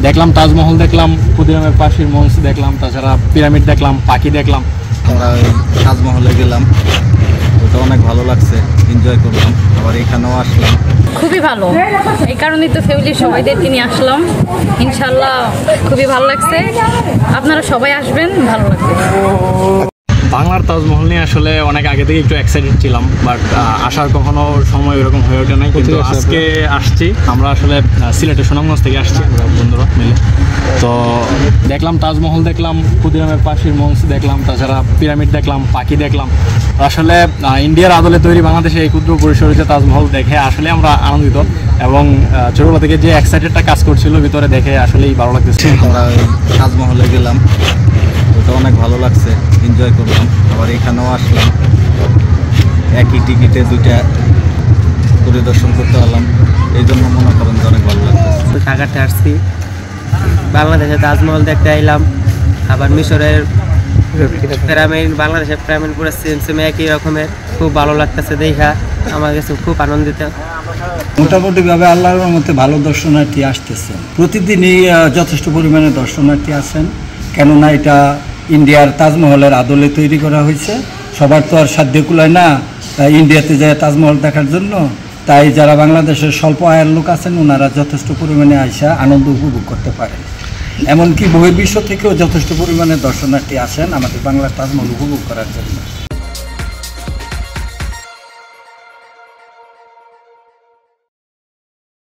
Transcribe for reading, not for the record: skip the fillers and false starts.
দেখলাম তাজমহল, দেখলাম ক্ষুদিরামের পাশের মঞ্চ দেখলাম, তাছাড়া পিরামিড দেখলাম, পাখি দেখলাম। আমরা তাজমহলে গেলাম, ওটা অনেক ভালো লাগছে, এনজয় করলাম। আবার এখানেও আসলাম, খুবই ভালো। এই কারণেই তো ফ্যামিলির সবাইদেরকে নিয়ে আসলাম। ইনশাল্লাহ খুবই ভালো লাগছে। আপনারা সবাই আসবেন, ভালো লাগবে। বাংলার তাজমহল নিয়ে আসলে অনেক আগে থেকে একটু এক্সাইটেড ছিলাম, বাট আসার কখনো সময় এরকম হয়ে ওঠে নাই। কিন্তু আজকে আসছি। আমরা আসলে সিলেটের সুনামগঞ্জ থেকে আসছি, আমরা বন্ধুরা মিলে। তো দেখলাম তাজমহল, দেখলাম ক্ষুদিরামের পাশের মঞ্চ দেখলাম, তাছাড়া পিরামিড দেখলাম, পাখি দেখলাম। আসলে ইন্ডিয়ার আদলে তৈরি বাংলাদেশে এই ক্ষুদ্র পরিসরে যে তাজমহল দেখে আসলে আমরা আনন্দিত, এবং ছোটবেলা থেকে যে এক্সাইটেডটা কাজ করছিল ভিতরে দেখে আসলেই ভালো লাগতেছে। আমরা তাজমহলে গেলাম, ওটা অনেক ভালো লাগছে, এনজয় করলাম। আবার এখানেও আসলাম, একই টিকিটে দুইটা পরিদর্শন করতে পারলাম, এই জন্য মনে করেন যে অনেক ভালো লাগছে। ঢাকাতে আসছি, বাংলাদেশে তাজমহল দেখতে আইলাম। আবার মিশরের পিরামিড, বাংলাদেশের পিরামিড পুরো সেম একই রকমের, খুব ভালো লাগতেছে দেখা। আমার কাছে খুব আনন্দিত। মোটামুটিভাবে আল্লাহর মধ্যে ভালো দর্শনার্থী আসতেছে, প্রতিদিনই যথেষ্ট পরিমাণে দর্শনার্থী আসেন। কেননা এটা ইন্ডিয়ার তাজমহলের আদলে তৈরি করা হয়েছে। সবার তো আর সাধ্য কুলায় না ইন্ডিয়াতে যায় তাজমহল দেখার জন্য। তাই যারা বাংলাদেশের স্বল্প আয়ের লোক আছেন, ওনারা যথেষ্ট পরিমাণে আইসা আনন্দ উপভোগ করতে পারেন। এমনকি বহির্বিশ্ব থেকেও যথেষ্ট পরিমাণে দর্শনার্থী আসেন আমাদের বাংলার তাজমহল উপভোগ করার জন্য।